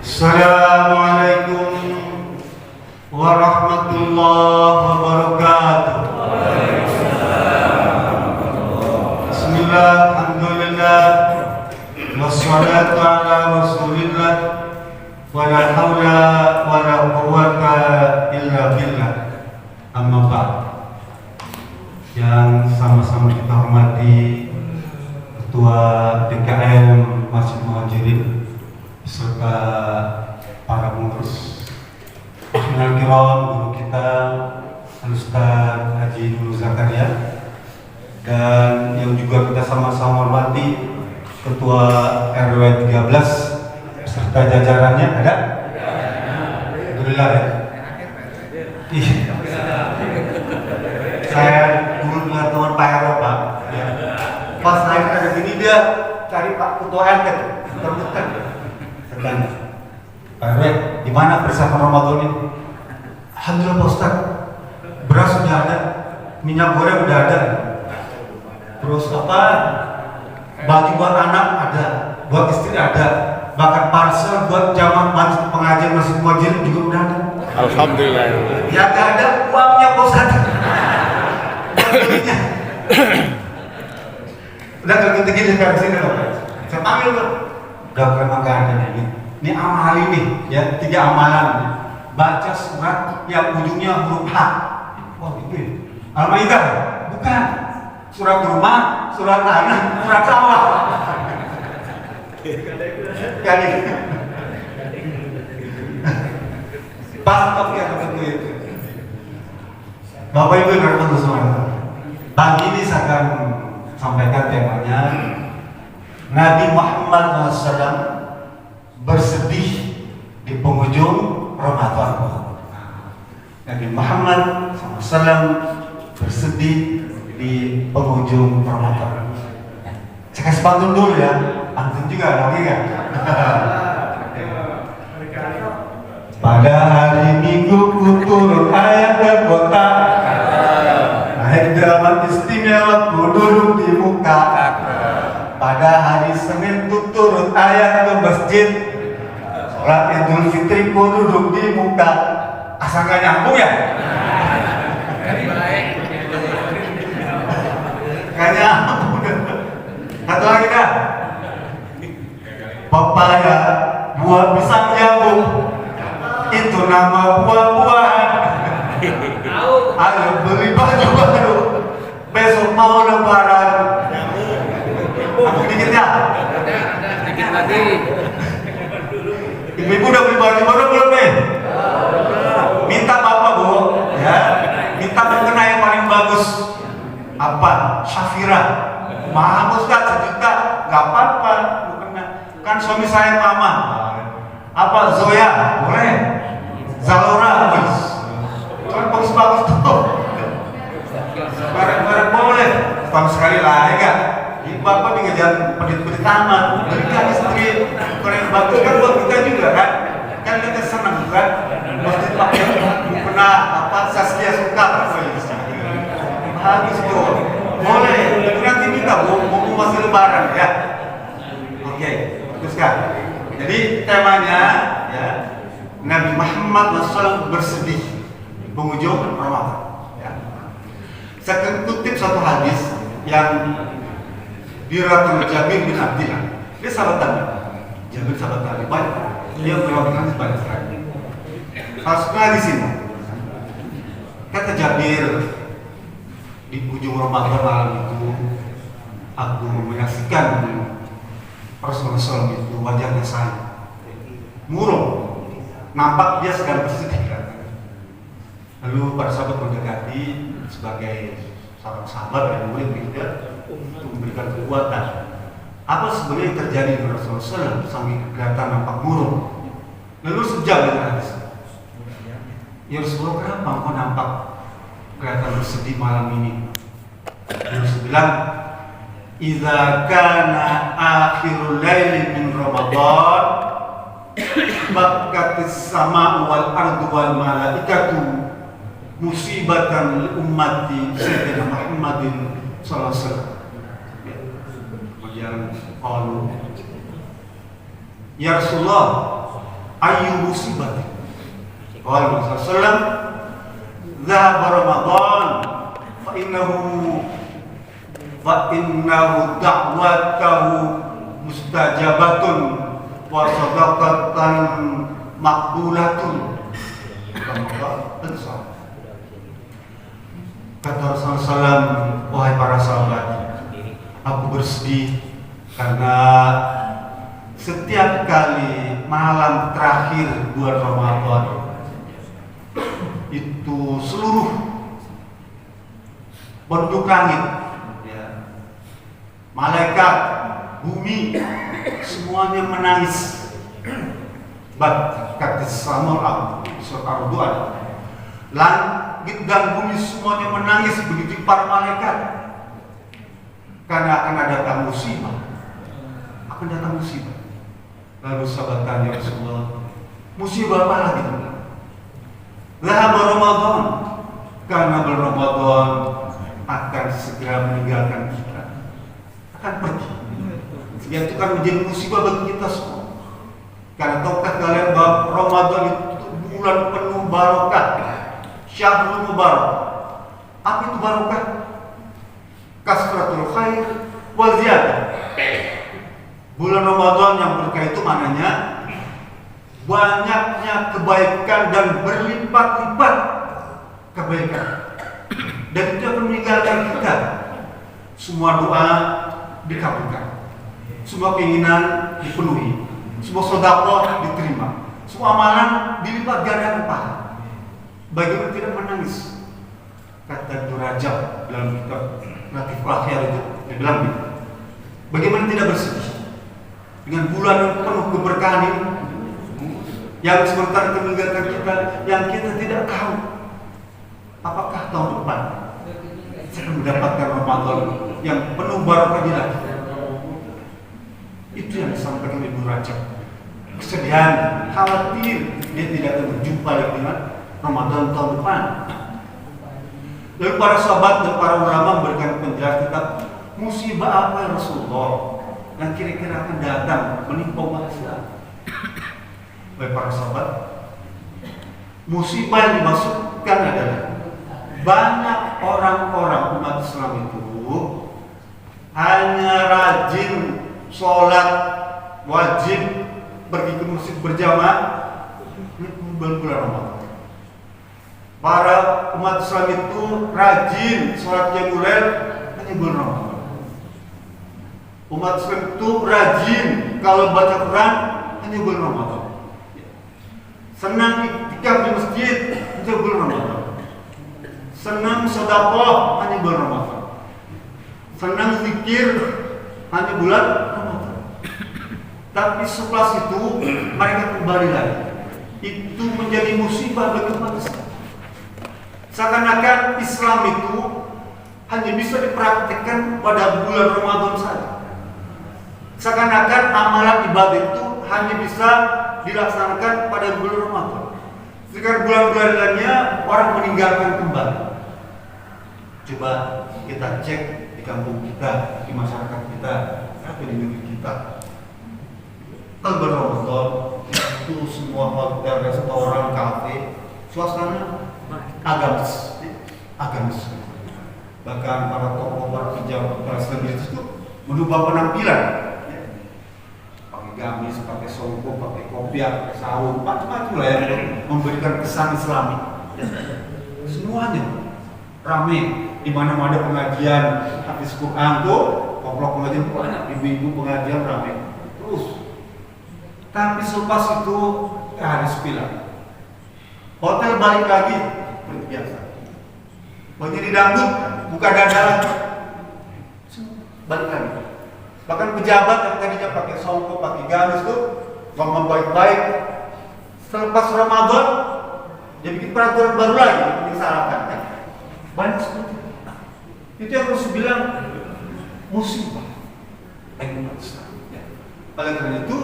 Assalamualaikum warahmatullahi wabarakatuh. Bismillah, alhamdulillah, wassalatu ala rasulillah, wala hawla wala quwwata illa billah. Amma ba'd. Yang sama-sama kita hormati Ketua DKM Masjid Muhajirin beserta para pengurus, Al Kiram, guru kita Ustaz Haji Nurul Zakaria, dan yang juga kita sama-sama hormati Ketua RW 13 beserta jajarannya. Ada? Alhamdulillah ya. Saya dulu pengetahuan Pak RW, Pak. Pas saya ada sini dia cari Pak Ketua RT terdekat. Dan Pak RW, di mana persiapan Ramadan ini? Alhamdulillah Pak Ustaz, beras sudah ada, minyak goreng sudah ada, terus baju buat anak ada, buat istri ada, bahkan parcel buat jamaah pengajian Masjid Muhajirin juga udah ada. Alhamdulillah. Ya gak ada uangnya Pak Ustaz. Udah kalau kita gini sekarang sini loh, saya panggil loh. Udah memang gak ada ini. Ini amal ini ya, 3 amalan. Baca surat yang ujungnya huruf H. Oh itu ya. Al-Maidah? Bukan. Surat rumah, surat tanah, surat sawah. Kali. Pastok ya begitu itu. Bapak Ibu yang berkata semua. Pagi ini saya akan sampaikan temanya Nabi Muhammad SAW bersedih di penghujung Ramadan. Nabi Muhammad SAW bersedih di penghujung Ramadan. Saya kasih pantun dulu ya, pantun juga lagi kan. Pada hari Minggu ku turun ayat ke kota, naik dalam istimewa ku duduk di muka. Pada hari Senin ku turun ayat ke masjid, sholat Idul Fitri ku duduk di muka. Asal gak nyambung ya? Gak nyambung. Satu lagi dah. Papaya, buah pisang jambu, itu nama buah-buahan. Ayo beli baju baru, besok mau lebaran. Aku dikit ya? Sedikit lagi. Ibu-ibu udah beli baju baru belum nih? Minta bapak bu, ya. Minta mukena yang paling bagus. Apa? Syafira. Mahal Ustaz, 1 juta. Gak apa-apa mukena. Kan suami saya mama. Apa? Zoya? Boleh. Zalora? Kan bagus-bagus tuh. Barang-barang boleh. Setahun sekali lah, ya gak? Bapak dikejar pendidik taman, berikan istri keren bagus kan buat kita juga kan? Kan kita senang kan? Masjid pakai pernah Saskia suka habis tuh, boleh. Itu nanti minta mau masih lebaran ya. Oke, teruskan. Jadi temanya ya Nabi Muhammad SAW bersedih penghujung Ramadan. Ya. Saya akan kutip satu hadis yang diriwayatkan Jabir bin Abdillah. Dia sahabat Nabi. Jabir sahabat Nabi banyak. Dia meriwayatkan hadis banyak sekali. Maksudnya di sini. Kata Jabir, di ujung Ramadan malam itu aku menyaksikan Rasulullah SAW itu wajahnya sayang, murung, nampak dia sedang bersedih. Lalu para sahabat mendekati sebagai seorang sahabat yang murid juga untuk memberikan kekuatan. Apa sebenarnya yang terjadi dengan Rasulullah SAW sampai kelihatan nampak murung? Lalu sejam dengan hadis. Ya Rasulullah, kenapa engkau nampak kelihatan bersedih malam ini? Rasulullah bilang, "Idza kana akhirul laili min Ramadan, bakatis sama wal ardu wal malaikatu musibatan li ummati Sayyidina Muhammadin sallallahu alaihi wasallam." Kemudian qalu, "Ya Rasulullah, ayyu musibah. Qala Rasulullah sallallahu dhahaba Ramadan fa innahu da'watahu mustajabatun wa sadaqatan maqbulatun. Kata Rasulullah SAW, wahai para sahabat, aku bersedih karena setiap kali malam terakhir bulan Ramadan itu seluruh penduduk langit, ya, malaikat, bumi, semuanya menangis. Kata Samuel Al-Arduan, langit dan bumi semuanya menangis begitu para malaikat, karena akan datang musibah. Akan datang musibah. Lalu sahabat tanya Rasulullah, musibah apa lagi? Dhahaba Ramadan, karena bulan Ramadan akan segera meninggalkan kita, akan pergi. Itu kan menjadi musibah bagi kita semua. Karena tahukah kalian bahwa Ramadan itu bulan penuh barokah, syahrul mubarak. Apa itu barokah? Kasratul khair wa ziyadah. Bulan Ramadan yang berkah itu maknanya banyaknya kebaikan dan berlipat-lipat kebaikan. Dan itu akan meninggalkan kita. Semua doa dikabulkan, semua keinginan dipenuhi, semua sedekah diterima, semua amalan dilipat gandakan pahala. Bagaimana tidak menangis? Kata Durajab dalam kitab Latif Akhir itu dibilang, bagaimana tidak bersedih dengan bulan yang penuh keberkahan ini, yang sementara meninggalkan kita, yang kita tidak tahu apakah tahun depan saya akan mendapatkan Ramadan yang penuh barokah lagi. Itu yang disampaikan Ibu Rajab. Kesedihan, khawatir dia tidak akan berjumpa lagi dengan Ramadan tahun depan. Lalu para sahabat dan para ulama memberikan penjelasan tentang musibah apa yang Rasulullah yang kira-kira akan datang menimpa umat Islam. Baik para sahabat, musibah yang dimaksudkan adalah banyak orang-orang umat Islam itu hanya rajin sholat wajib, pergi ke masjid berjamaah bulan Ramadan. Para umat Islam itu rajin sholat qiyamul lail hanya bulan Ramadan. Umat Islam itu rajin kalau baca Quran hanya bulan Ramadan. Senang iktikaf di masjid hanya bulan Ramadan. Senang sedekah hanya bulan Ramadan. Senang zikir hanya bulan Ramadan. Tapi setelah itu mereka kembali lagi. Itu menjadi musibah bagi umat Islam. Seakan-akan Islam itu hanya bisa dipraktikkan pada bulan Ramadan saja. Seakan-akan amalan ibadah itu hanya bisa dilaksanakan pada bulan Ramadan. Sekarang bulan-bulan lainnya orang meninggalkan kembali. Coba kita cek di kampung kita, di masyarakat kita, atau di negeri kita. Kalau bulan Ramadan itu semua hotel, restoran, kafe, suasana agamis. Bahkan para tokoh, para pejabat, para selebritis itu merubah penampilan, pakai gamis, pakai songkok, pakai kopiah, pakai sarung, macam-macam lah ya, memberikan kesan Islami. Semuanya ramai, di mana-mana pengajian hadis Quran tuh, komplok pengajian banyak, ibu-ibu pengajian ramai terus. Tapi selepas itu hadis bilang, hotel balik lagi seperti biasa. Bagi dangdut, buka dada lagi, balik lagi. Bahkan pejabat yang tadinya pakai songkok, pakai gamis tuh ngomong baik-baik, selepas Ramadan dia bikin peraturan baru lagi yang disalahkan. Banyak seperti itu. Itu yang harus bilang musibah bagi umat Islam. Oleh karena itu,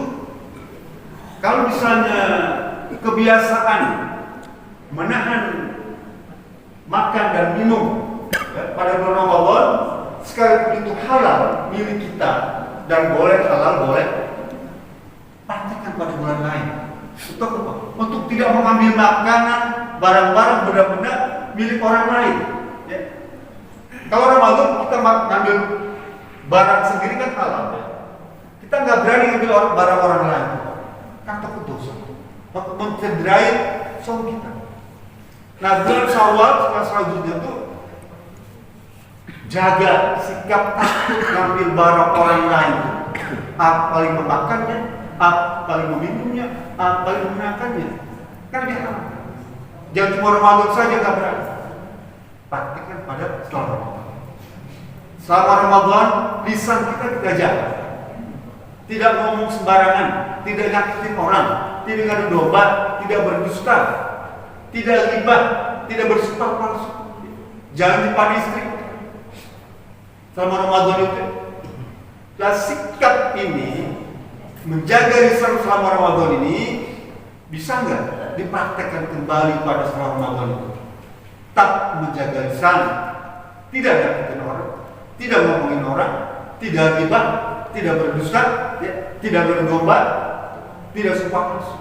kalau misalnya kebiasaan menahan makan dan minum pada bulan Ramadan, sekalipun itu halal milik kita dan boleh halal boleh, praktikkan pada bulan lain. Untuk apa? Untuk tidak mengambil makanan, barang-barang benda-benda milik orang lain. Ya. Kalau Ramadan kita ngambil barang sendiri kan halal. Ya. Kita nggak berani ngambil barang orang lain. Kan takut dosa. Mencederai saum kita. Nah, bulan Syawal selanjutnya tuh jaga sikap takut ngambil barang orang lain. Paling memakannya, paling meminumnya, paling menggunakannya. Kan dia haram. Jangan cuma Ramadan saja nggak berani. Praktikkan pada setelah Ramadan. Selama Ramadan, lisan kita jaga. Tidak ngomong sembarangan, tidak nyakitin orang, tidak ngadu domba, tidak berdusta, tidak ghibah, tidak bersumpah palsu. Jangan dipan istri. Selama Ramadan itu, dan sikap ini menjaga lisan selama Ramadan ini bisa nggak dipraktekkan kembali pada setelah Ramadan itu? Tak menjaga lisan, tidak nyakitin orang, tidak ngomongin orang, tidak ghibah, tidak berdusta, ya, tidak berdomba, tidak sumpah palsu.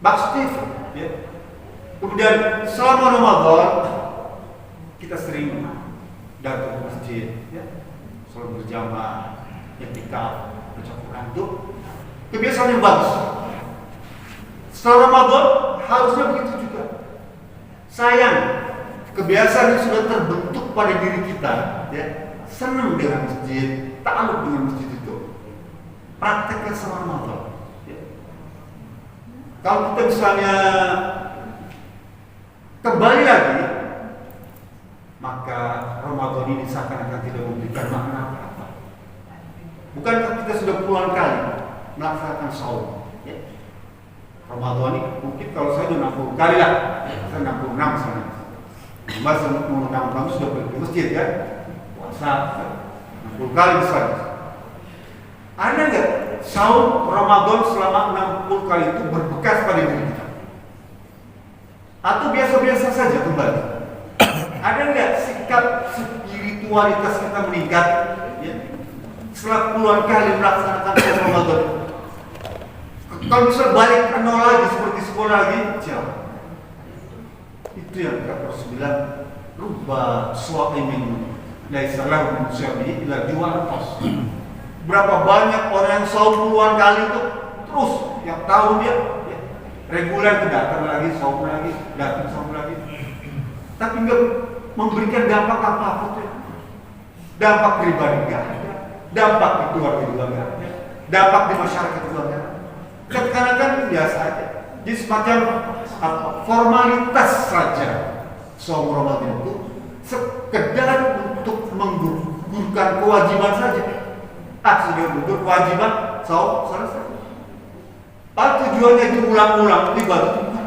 Maksudnya itu, ya. Kemudian selama Ramadan kita sering datang ke masjid, ya, sholat berjamaah, i'tikaf, baca Quran itu kebiasaan yang bagus. Setelah Ramadan harusnya begitu juga. Sayang, kebiasaan yang sudah terbentuk pada diri kita, ya, senang dengan masjid, ta'aluk dengan masjid itu, praktekkan selama Ramadan. Ya. Kalau kita misalnya kembali lagi, maka Ramadan ini seakan-akan tidak memberikan makna apa-apa. Bukankah kita sudah puluhan kali melaksanakan saum? Ya. Ramadan ini mungkin kalau saya sudah 60 kali lah, saya 66 misalnya. Mas 66 sudah pergi ke masjid ya, puasa 60 kali misalnya. Ada nggak saum Ramadan selama 60 kali itu berbekas pada diri kita? Atau biasa-biasa saja kembali? Ada nggak sikap spiritualitas kita meningkat, ya, setelah puluhan kali melaksanakan saum Ramadan? Kalau bisa balik ke nol lagi seperti sekolah lagi, jauh. Itu yang kata Rasulullah, rubah suamimin dari salah musyami ila jual pos. Berapa banyak orang yang saum puluhan kali itu terus yang tahu dia, ya, reguler itu datang lagi, saum lagi, datang saum lagi, tapi nggak memberikan dampak apa-apa tuh. Dampak pribadi nggak ada, dampak di keluarga juga nggak ada, dampak di masyarakat juga nggak ada. Kadang-kadang biasa aja. Jadi semacam formalitas saja saum Ramadan itu sekedar untuk menggugurkan kewajiban saja. Sudah gugur kewajiban saum selesai. Padahal tujuannya itu ulang-ulang ibadah itu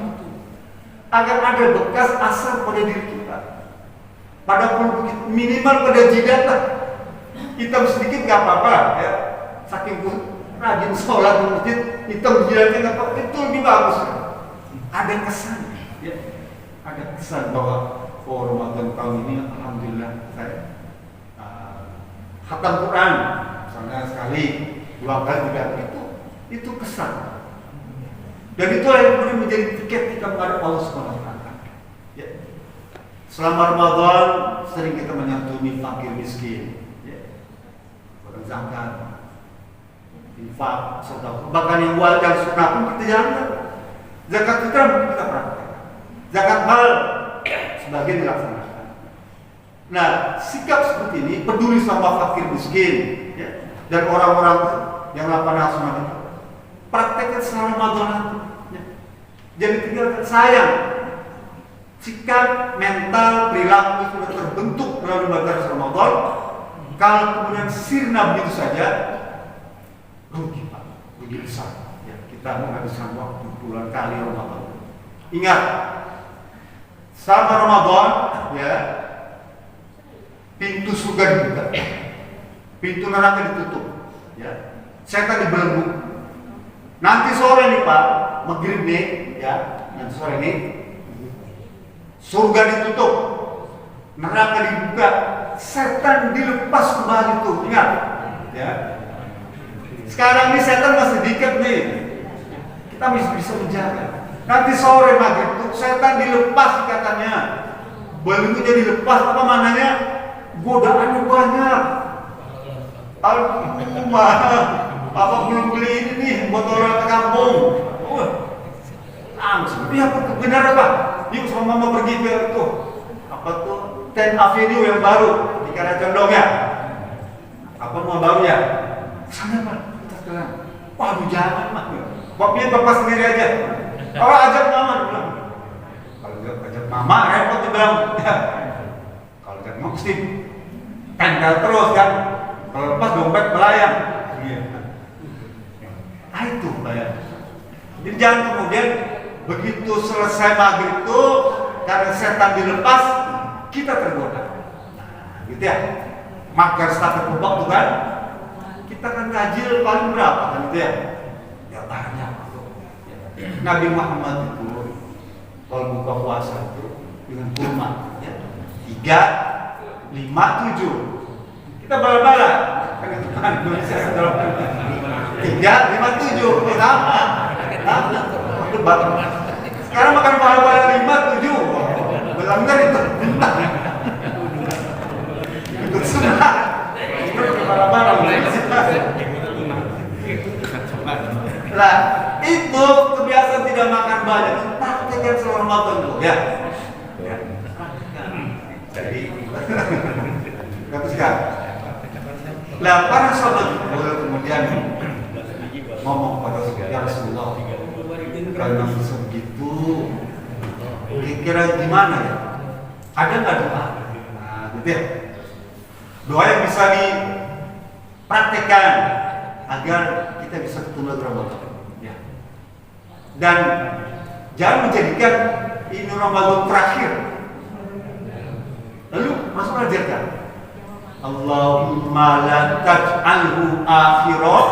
agar ada bekas asar pada diri kita. Pada minimal pada jidat lah. Hitam sedikit nggak apa-apa ya. Saking rajin sholat di masjid, hitam jidatnya nggak apa-apa, itu lebih bagus. Ada kesan, ya. Ada kesan bahwa Ramadan tahun ini alhamdulillah saya khatam Quran misalnya sekali, 2 kali, 3 kali, itu kesan. Dan itu yang kemudian menjadi tiket kita menghadap Allah SWT. Ya. Selama Ramadan sering kita menyantuni fakir miskin, ya. Zakat, infak, sedekah, bahkan yang wajib dan sunnah pun kita jalankan. Zakat fitrah kita praktekkan. Zakat mal sebagian dilaksanakan. Nah, sikap seperti ini peduli sama fakir miskin, ya, dan orang-orang yang lapar nafsu itu praktekkan selama Ramadan. Ya. Jadi tinggalkan. Sayang, sikap mental perilaku sudah terbentuk melalui ibadah Ramadan. Kalau kemudian sirna begitu saja, rugi Pak, rugi besar. Ya, kita menghabiskan waktu puluhan kali Ramadan. Ingat, selama Ramadan, ya, pintu surga dibuka, pintu neraka ditutup, ya, setan dibelenggu. Nanti sore nih Pak, maghrib nih, ya, nanti sore nih, surga ditutup, neraka dibuka, setan dilepas kembali tuh, ingat, ya. Sekarang ini setan masih dikit nih. kita bisa menjaga. Nanti sore maghrib tuh setan dilepas ikatnya, belenggunya dilepas, apa mananya? Godaannya banyak. Apa belum beli ini nih buat orang ke kampung? Langsung dia benar apa? Yuk sama mama pergi ke tuh apa tuh 10 Avenue yang baru di Karacondong ya? Apa mau baru ya? Sana Pak, kita sekarang. Waduh jangan Mak. Bapak bapak sendiri aja. Kalau ajak mama bilang. Kalau ajak mama repot dia bilang. Ya. Kalau ajak mama mesti tempel terus kan. Kalau lepas dompet melayang. Nah itu bayar. Jadi jangan kemudian begitu selesai maghrib itu karena setan dilepas kita tergoda. Nah, gitu ya. Makan satu kubak tuh kan. Kita kan tajil paling berapa kan gitu ya? Ya banyak. Nabi Muhammad itu kalau buka puasa itu dengan kurma ya. 3, 5, 7. Kita bala-bala. Kan itu kan Indonesia dalam 3, 5, 7 sama. Sekarang makan bala-bala 5, 7. Benar itu. Itu sudah. Itu bala-bala. Lah, itu kebiasaan tidak makan banyak. Praktekkan selama Ramadan dulu ya. Jadi, teruskan. Lah, para sahabat kemudian ngomong pada Rasulullah, kalau bisa begitu, kira-kira gimana ya? Ada nggak doa? Nah, gitu ya. Doa yang bisa dipraktekkan agar kita bisa ketemu Ramadan. Ya. Dan jangan menjadikan ini Ramadan terakhir. Lalu Rasul ajarkan, Allahumma la taj'alhu akhirah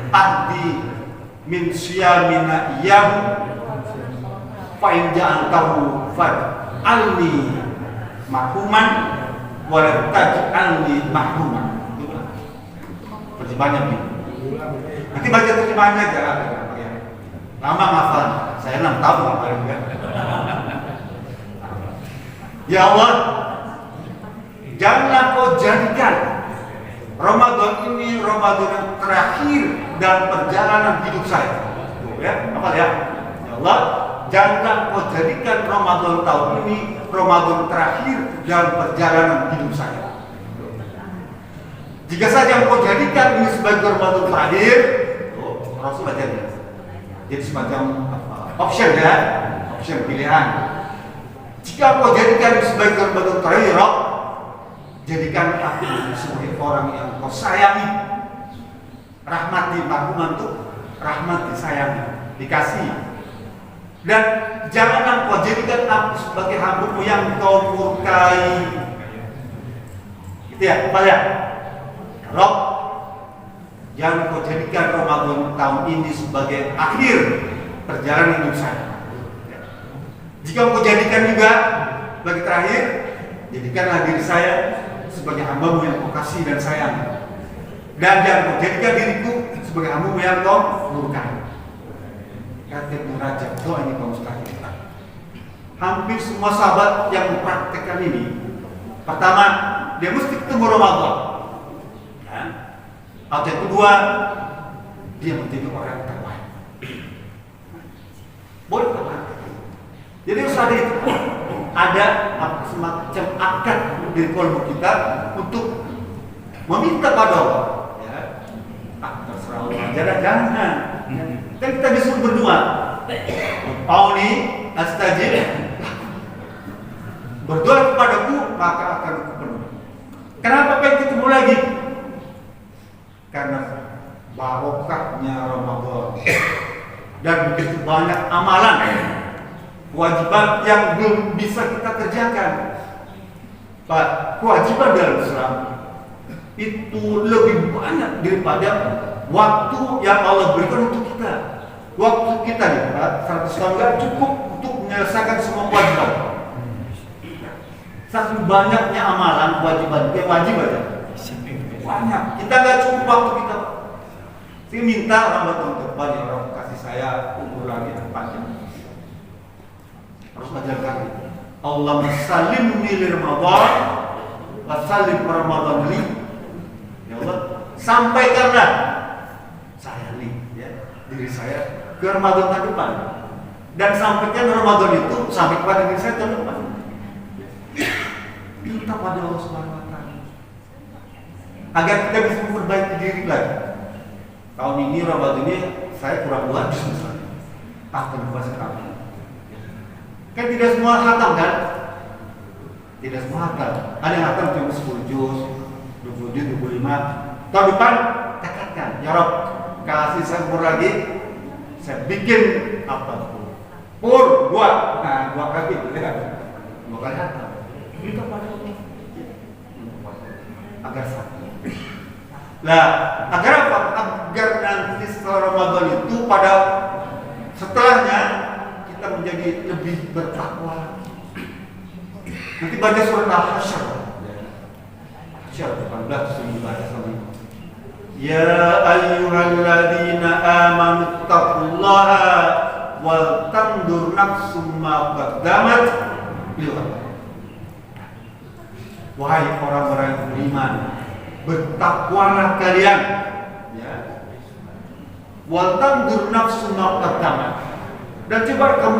ahdi min siyamina iyam fa in ja'altahu faj'alni mahruman wa la taj'alni mahruman. Terjemahannya begini. Nanti baca terjemahannya aja. Lama ngafal. Saya 6 tahun ngafalin ya. Ya Allah, janganlah kau jadikan Ramadan ini Ramadan yang terakhir dan perjalanan hidup saya. Tuh ya, apa ya? Ya Allah, janganlah kau jadikan Ramadan tahun ini Ramadan terakhir dan perjalanan hidup saya. Jika saja kau jadikan ini sebagai Ramadan terakhir, Rasul ajarnya. Jadi semacam option ya, option pilihan. Jika kau jadikan ini sebagai Ramadan terakhir, jadikan aku sebagai orang yang kau sayangi. Rahmati marhuman tuh rahmati sayangi, dikasih. Dan janganlah kau jadikan aku sebagai hambamu yang kau murkai. Gitu ya, apa ya? Kalau jangan kau jadikan Ramadan tahun ini sebagai akhir perjalanan hidup saya. Jika kau jadikan juga sebagai terakhir, jadikanlah diri saya sebagai hambamu yang kau kasih dan sayang. Dan jangan kau jadikan diriku sebagai hambamu yang kau murkai. Kata Ibnu Rajab, doa ini kau mustahil. Hampir semua sahabat yang mempraktekkan ini, pertama dia mesti ketemu Ramadan. Atau yang kedua, dia menjadi orang terbaik. Boleh terbaik. Jadi harus ada itu. Ada semacam akad di kolom kita untuk meminta pada Allah. Ya, terserah Allah. Jangan. Kan kita disuruh berdoa. Auni astajib. Berdoa kepadaku maka akan kupenuhi. Kenapa pengen ketemu lagi? Karena barokahnya Ramadan dan begitu banyak amalan kewajiban yang belum bisa kita kerjakan. Pak, kewajiban dalam Islam itu lebih banyak daripada waktu yang Allah berikan untuk kita. Waktu kita nih, 100 tahun nggak cukup untuk menyelesaikan semua kewajiban. Saking banyaknya amalan kewajiban, wajib aja. Banyak. Kita nggak cukup waktu kita. Saya minta Ramadan untuk banyak orang kasih saya. saya umur lagi panjang. Harus ajarkan itu. Allahumma salimni li Ramadan wa salim Ramadan li. Ya Allah, sampaikanlah saya ya, diri saya ke Ramadan tahun depan. Dan sampaikan Ramadan itu sampai kepada diri saya tahun depan. Minta pada Allah Subhanahu wa taala agar kita bisa memperbaiki diri lagi. Tahun ini Ramadan ini saya kurang 2 juz misalnya. Akan puasa kami. Kan tidak semua khatam kan? Tidak semua khatam. Ada yang khatam cuma 10 juz, 20 juz, 25. Tahun depan tekadkan, ya Rob, kasih saya umur lagi, saya bikin apa? Pur 2, nah 2 kali ya. 2 kali khatam. Minta pada Allah agar satu. Nah, agar apa? Agar nanti setelah Ramadan itu pada setelahnya kita menjadi lebih bertakwa. Nanti baca surat Al-Hasyr. Hasyr 18 yang dibaca sama ini. Ya ayyuhalladzina amanu taqullaha wal tandur nafsum ma qaddamat lighad. Wahai orang-orang yang beriman, bertakwalah kalian, ya. Wal tandur nafsu ma qaddamat. Dan coba kamu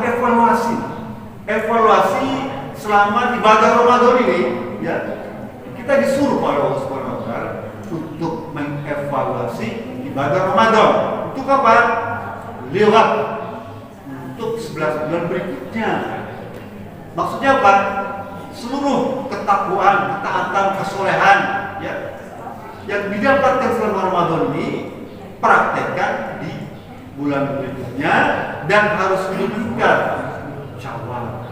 evaluasi selama ibadah Ramadan ini, ya. Kita disuruh oleh Allah Subhanahu wa taala untuk mengevaluasi ibadah Ramadan. Untuk apa? Lewat untuk 11 bulan berikutnya. Maksudnya apa? Seluruh ketakwaan, ketaatan, kesolehan, ya, yang didapatkan selama Ramadan ini praktekkan di bulan berikutnya dan harus menunjukkan Syawal.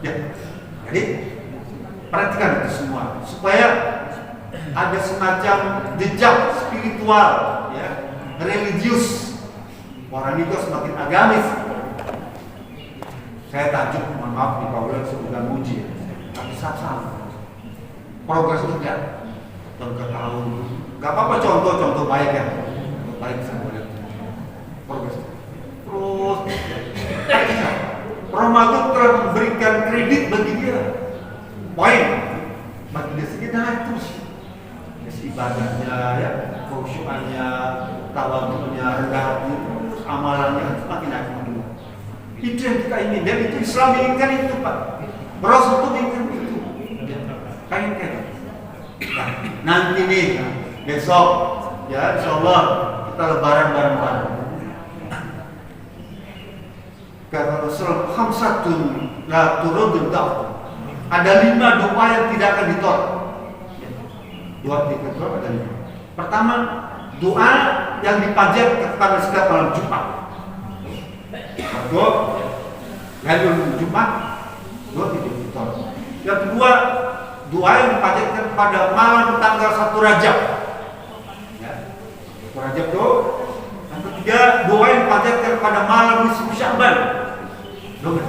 Ya, jadi perhatikan itu semua supaya ada semacam jejak spiritual, ya, religius. Orang itu semakin agamis. Saya tajuk, mohon maaf nih kalau sebutan muji, tapi sama progres itu ya, tahun ke tahun, nggak apa-apa contoh baik ya, baik saya boleh progres terus. Ramadan telah memberikan kredit bagi dia, poin bagi dia sendiri naik terus, ibadahnya, ya, khusyuannya, tawadhunya, rendah hati, terus amalannya semakin naik. Itu yang kita ingin, dan itu Islam inginkan itu, Pak. Rasul itu inginkan itu. Kayak nah, nanti nih besok, ya insyaallah kita lebaran bareng-bareng. Kata Rasul, khamsatun la turudud da'wah. Ada 5 doa yang tidak akan ditolak. Doa ada 5. Pertama, doa yang dipanjatkan kepada setiap malam Jumat. Doa Lailul Jumat, doa tidak ditolak. Yang kedua, doa yang dipanjatkan pada malam tanggal 1 Rajab. Ya, 1 Rajab doa. Yang ketiga, doa yang dipanjatkan pada malam nisfu Sya'ban. Doa.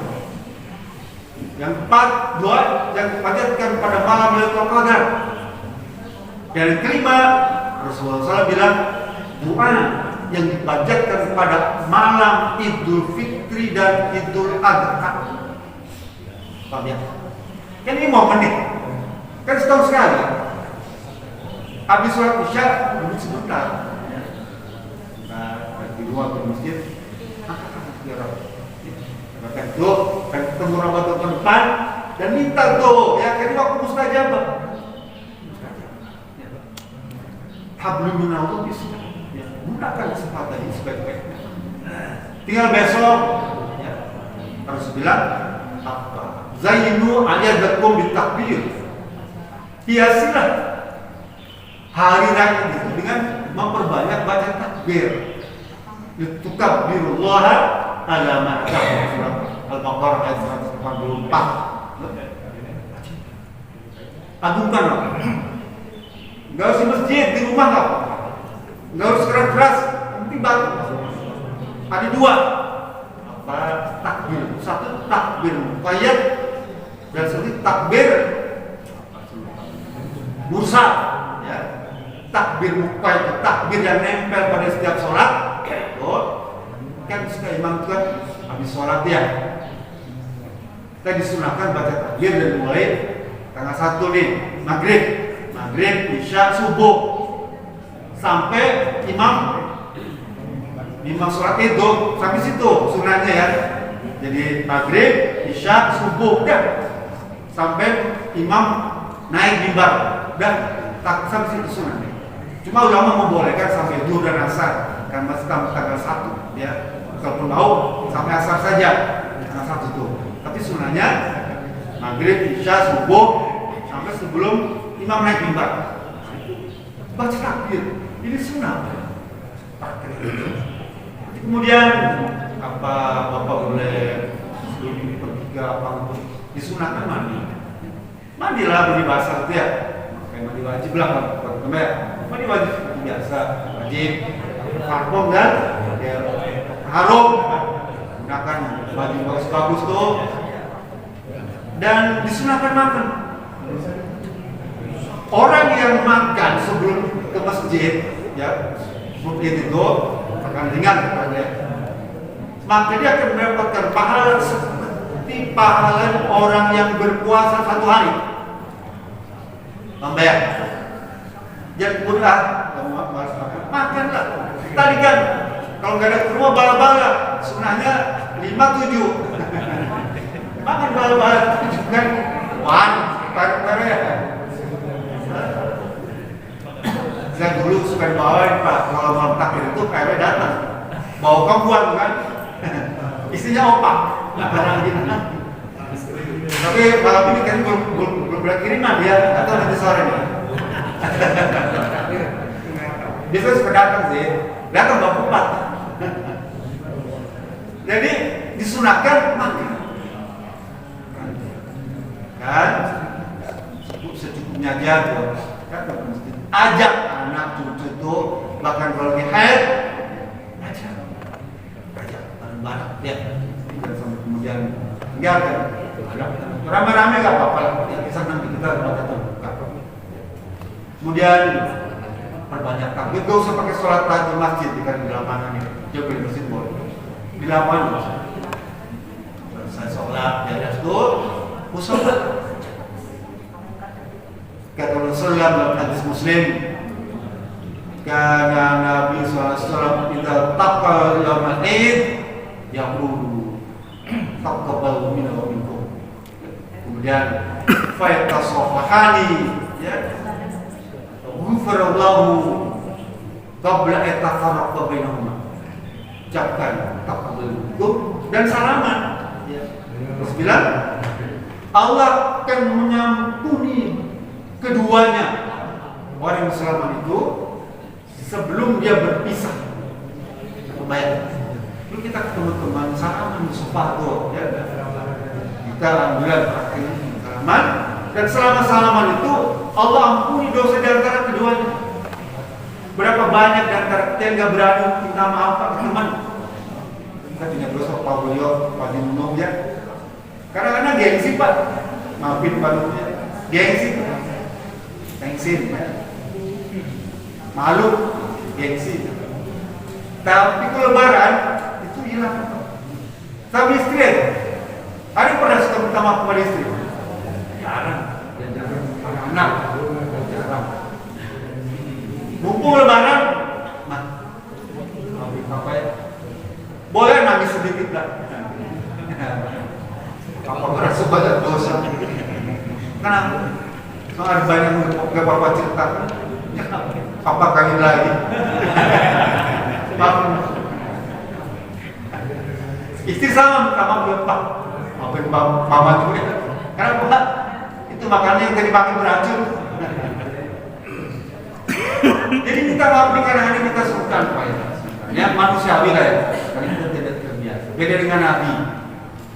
Yang keempat, doa yang dipanjatkan pada malam Lailatul Qadar. Dan yang kelima, Rasulullah SAW bilang doa yang dipanjatkan pada malam Idul Fitri dan Idul Adha. Paham ya? Kan ini momen nih, kan setahun sekali. Habis sholat Isya duduk sebentar, nah di luar di masjid, katakan tuh, kan ketemu Ramadan tahun depan dan minta tuh, ya kan waktu mustajabah. Hablum minallah bisa. Gunakan kesempatan ini sebaik-baiknya. Tinggal besok, ya, harus bilang apa? Zainu ayyadakum bitakbir. Hiasilah hari raya itu dengan memperbanyak baca takbir. Litukabbirullah ala ma surat Al-Baqarah ayat 184. Agungkan lah. Enggak usah masjid, di rumah lah. Nggak harus keras-keras, penting baru. Ada 2 apa takbir. Satu takbir muqayyad dan satu takbir mursal, ya. Takbir muqayyad, takbir yang nempel pada setiap sholat. Oh. biasa imam itu kan habis sholat ya, kita disunahkan baca takbir dan mulai tanggal 1 nih, maghrib, isya, subuh, sampai imam sholat itu sampai situ sunahnya ya. Jadi maghrib, isya, subuh, udah sampai imam naik mimbar, udah tak sampai situ sunahnya. Cuma ulama membolehkan sampai zuhur dan asar, kan masih tanggal 1 ya. Kalaupun mau sampai asar saja, tanggal 1 itu. Tapi sunahnya maghrib, isya, subuh sampai sebelum imam naik mimbar. Baca takbir, ini sunnah. Kemudian apa bapak boleh sebelum pergi ke apa disunahkan mandi. Mandilah mandi basah itu ya. Kayak mandi wajib lah kalau mandi wajib biasa wajib. Parfum dan ya, harum, gunakan baju bagus-bagus tuh. Dan disunahkan makan. Orang yang makan sebelum ke masjid, ya, seperti itu akan ringan kepada, maka dia akan mendapatkan pahala seperti pahala orang yang berpuasa 1 hari. Membayar. Jangan mudah, makanlah. Tadi kan, kalau nggak ada kurma bala-bala, sunahnya 5-7. Makan bala-bala, kan? Wan, tarik ya. Saya dulu suka bawain Pak, kalau malam takbir itu PW datang, bawa kombuan kan, istrinya opak, barang gitu. Tapi malam ini kan belum kiriman ya, atau nanti sore nih. Biasanya suka datang sih, datang bawa kupat. Jadi disunahkan makan, kan? Secukupnya aja tuh, kan? Ajak anak cucu tuh, bahkan kalau lagi haid, ajak bareng-bareng ya. Dan sampai kemudian tinggalkan. Rame-rame gak apa-apa lah, ya, kisah nanti kita baca terbuka. Kemudian perbanyak takbir, gak usah pakai sholat tahiyat masjid di lapangan ini, jauh dari masjid boleh. Di lapangan, selesai sholat di atas itu, sholat. Kata Rasulullah dalam hadis Muslim, karena Nabi SAW tidak takal yaumul Id, yaqulu taqabbal minna wa minkum. Kemudian fayatasafahani, ya, ghufrallahu qabla atafarraqa bainahuma. Ucapkan taqabbal minkum dan salaman. Terus bilang Allah akan mengampuni keduanya, orang yang selamat itu sebelum dia berpisah. Bayang, dulu kita ketemu teman salaman di sepatu, ya, kita alhamdulillah pakai salaman, dan selama salaman itu Allah ampuni dosa di antara keduanya. Berapa banyak di antara kita yang nggak berani minta maaf ke teman? Kita punya dosa Pak Boyo, Pak Dinung ya. Kadang-kadang gengsi Pak, maafin Pak Dinung ya, gengsi. Gengsi, malu, gengsi. Tapi kalau lebaran itu hilang. Sama istri, ada pernah suka minta maaf kepada istri? Jarang. Anak, jarang. Mumpung lebaran, maafin papa ya. Boleh nangis sedikit lah. Apa merasa banyak dosa? Kenapa? Soalnya banyak nggak apa-apa cerita, papa kawin lagi. Istri sama Pak, maafin mama juga. Karena Pak, itu makannya yang tadi pakai beracun. Jadi kita maafin karena hari kita sultan Pak ya, manusiawi lah ya. Karena kita tidak terbiasa. Beda dengan Nabi.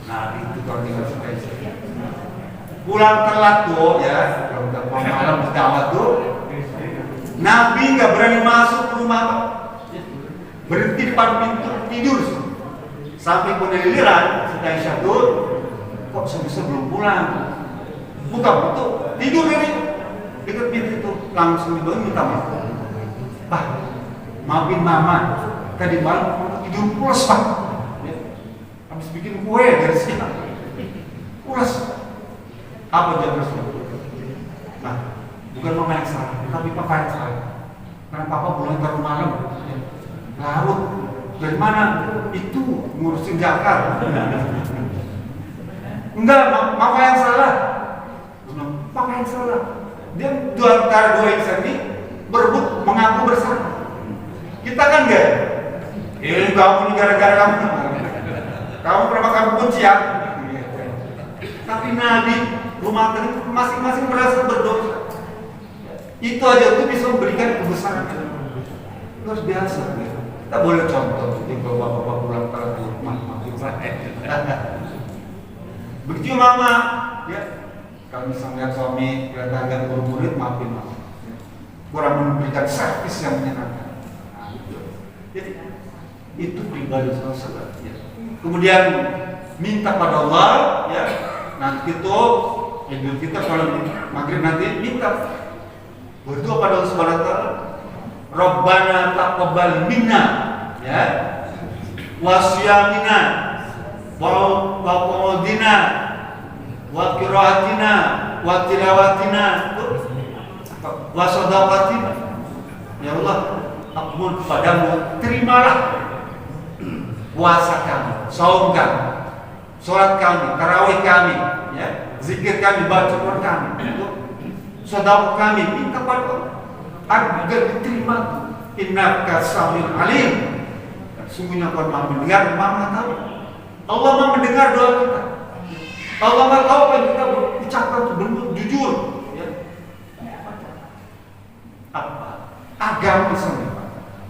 Nabi itu kalau tinggal suka istri. Pulang telat tuh ya, kalau udah malam berdakwah tuh, Nabi nggak berani masuk ke rumah Pak. Berhenti depan pintu tidur sampai peneliran setelah Isya tuh, kok bisa belum pulang? Buka pintu tidur ini dekat pintu itu, langsung dibangun minta maaf. Pak, maafin mama, tadi malam tidur pulas Pak. Ya. bikin kue dari siang, ulas apa jam tersebut. Nah, bukan mama yang salah, tapi papa yang salah. Karena papa pulang terlalu malam, larut. Dari mana? Itu ngurusin zakar. Enggak, mama yang salah. Papa yang salah. Dia antara dua insan ini berebut mengaku bersama. Kita kan enggak. Kamu ini gara-gara kamu. Kamu kenapa kamu kunci ya? Tapi Nabi rumah tangga masing-masing merasa berdosa. Itu aja tuh bisa memberikan kebesaran. Luar biasa. Kita boleh contoh ketika bapak-bapak pulang telat di rumah. Begitu mama, ya. Kalau misalnya suami kelihatan murid maafin mama. Kurang memberikan servis yang menyenangkan. Nah, jadi itu pribadi saudara. Ya. Kemudian minta pada Allah, ya. Nanti itu Idul Fitri kalau maghrib nanti minta berdoa pada Allah Subhanahu wa taala. Rabbana taqabbal minna, ya. Wasyamina wa qawdina wa qiraatina wa tilawatina wa sadaqatina. Ya Allah, aku mohon kepadamu, terimalah puasa kami, saum kami, sholat kami, tarawih kami, ya, zikir kami, baca Quran kami, sedekah kami, minta pada agar diterima. Innaka samiul alim. Sungguhnya Kau Maha mendengar, Maha mengetahui. Allah Maha mendengar doa kita. Allah Maha tahu apa yang kita ucapkan itu benar jujur. Ya. Apa? Agama Islam.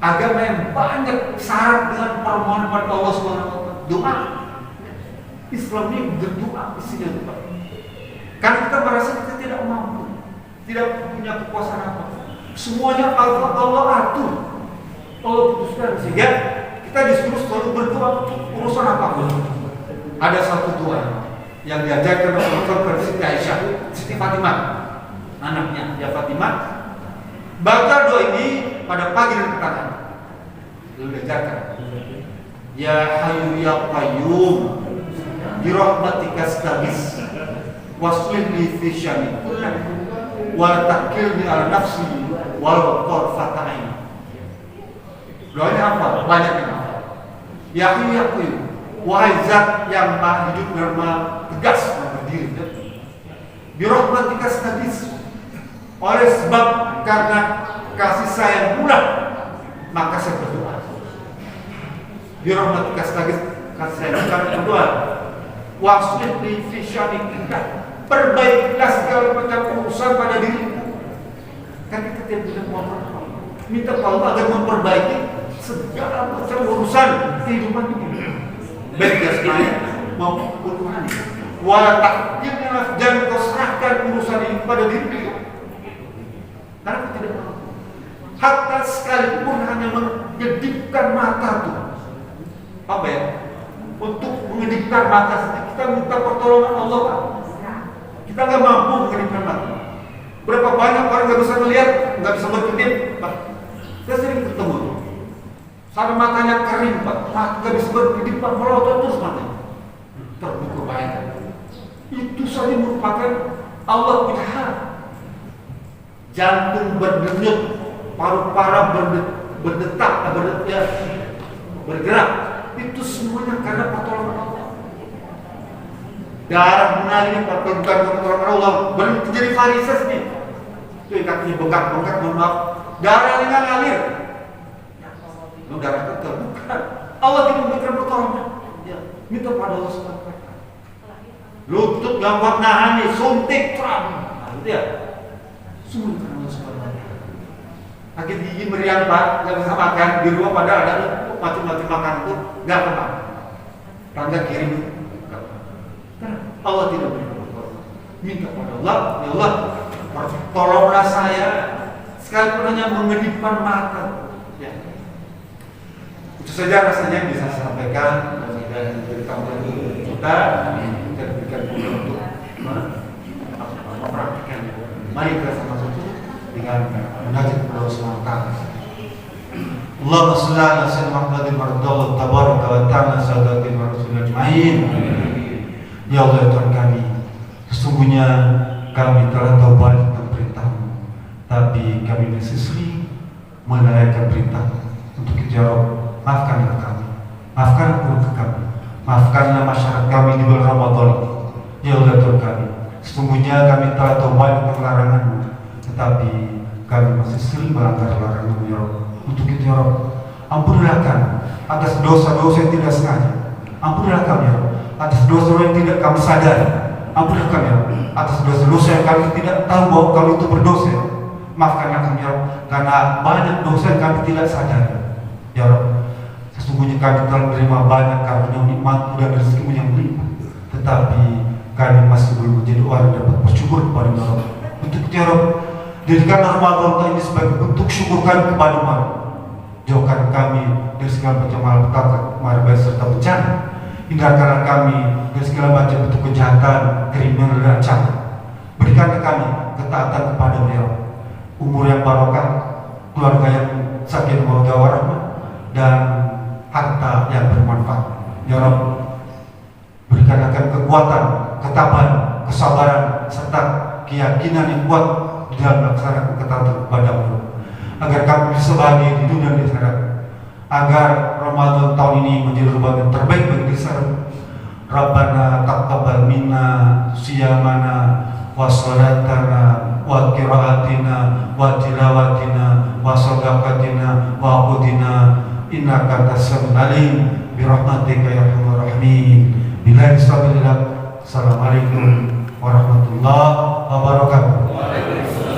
Agama yang banyak syarat dengan permohonan pada Allah Subhanahu wa taala. Doa. Islam ini berdoa isinya doa. Karena kita merasa kita tidak mampu, tidak punya kekuasaan apa. Semuanya Allah atur, Allah putuskan, sehingga kita disuruh selalu berdoa urusan apapun. Ada satu doa yang diajarkan oleh Rasulullah Siti Aisyah, Siti Fatimah, anaknya ya Fatimah. Baca doa ini pada pagi dan petang. Lalu diajarkan, Ya Hayyu Ya Qayyum, bi rahmatika astaghits, waslih li fi syani kullah, wa takilni ala nafsi wal tarfata ain. Doanya apa? Banyak yang apa? Ya Hayyu Ya Qayyum, wahai zat yang maha hidup dan maha tegas dan berdiri. Bi rahmatika astaghits, oleh sebab karena kasih sayang pula maka saya berdoa. Bi rahmatika astaghits, kasih sayang karena berdoa. Waslih li fi syani'ika, perbaikilah segala macam urusan pada dirimu. Kan kita tidak bisa memperbaiki. Minta Allah agar memperbaiki segala macam urusan kehidupan ini, baik jasmani maupun rohani. Wa takdirnya dan kau serahkan urusan ini pada dirimu. Karena kita tidak mampu. Hatta sekalipun hanya mengedipkan mata tuh. Apa ya? Untuk mengedipkan mata saja kita minta pertolongan Allah, Pak. Kita nggak mampu mengedipkan mata. Berapa banyak orang nggak bisa melihat, nggak bisa berkedip, Pak. Saya sering ketemu tuh. Sampai matanya kering, Pak. Nggak bisa berkedip, Pak. Melotot terus matanya. Terbuka bayang. Itu saja merupakan Allah punya hak. Jantung berdenyut, paru-paru berdetak, bergerak. Itu semuanya karena pertolongan Allah. Darah mengalir pertolongan Allah. Berhenti jadi varises nih. Itu yang kakinya bengkak-bengkak, mohon maaf. Darah yang ngalir. Lalu darah itu terbuka. Allah tidak memberikan pertolongan. Ya, minta pada Allah SWT. Lutut gampang nahan nih, suntik, tram. Nah, itu ya. Semua karena Allah SWT. Sakit gigi meriang, Pak, nggak bisa makan di rumah, padahal ada macam-macam makan itu nggak apa-apa. Tangga kiri, karena Allah tidak berdoa. Minta pada Allah, ya Allah, tolonglah saya, sekalipun hanya mengedipkan mata. Ya. Itu saja rasanya yang bisa saya sampaikan dan beritahu kita berikan untuk mempraktikkan. Mari kita sama-sama dengan menajat Allah SWT. Allahumma shalli ala sayyidina Muhammadin warahmatullahi tabaraka wa ta'ala sadatin wa rasul ajma'in. Ya Allah, ya Tuhan kami, sesungguhnya kami telah taubat tentang perintah-Mu, tapi kami masih sering melalaikan perintah-Mu. Untuk itu ya Rabb, maafkanlah kami, maafkan keluarga kami, maafkanlah masyarakat kami di bulan Ramadan. Ya Allah, Tuhan kami, sesungguhnya kami telah taubat tentang larangan-Mu, tetapi kami masih sering melanggar larangan-Mu ya Rabb. Untuk itu ya Rabb, ampunilah kami atas dosa-dosa yang tidak sengaja. Ampunilah kami ya Rabb atas dosa-dosa yang tidak kami sadari. Ampunilah kami ya Rabb atas dosa-dosa yang kami tidak tahu bahwa kami itu berdosa ya Rabb. Maafkanlah kami ya Rabb karena banyak dosa yang kami tidak sadari ya Rabb. Sesungguhnya kami telah menerima banyak karunia nikmat-Mu dan rezeki-Mu yang berlimpah, tetapi kami masih belum menjadi orang yang dapat bersyukur kepada ya Rabb. Untuk itu ya Rabb, jadikan Ramadan ini sebagai bentuk syukur kami kepada-Mu. Jauhkan kami dari segala macam malapetaka, mara bahaya serta bencana. Hindarkanlah kami dari segala macam bentuk kejahatan, kriminal dan ancaman. Berikanlah kami ketaatan kepada-Mu ya Rabb, umur yang barokah, keluarga yang sakinah mawaddah warahmah, dan harta yang bermanfaat. Ya Rabb, berikanlah kami kekuatan, ketabahan, kesabaran, serta keyakinan yang kuat dalam melaksanakan ketaatan kepada-Mu, agar kami bisa bahagia di dunia dan di akhirat, agar Ramadan tahun ini menjadi Ramadan terbaik bagi diri kami. Rabbana taqabbal minna siyamana wa salatana wa qiraatina wa tilawatina wa sadaqatina wa qudina innaka antas samiul alim bi rahmatika ya arhamar rahimin. Billahi taufiq. Assalamualaikum warahmatullahi wabarakatuh.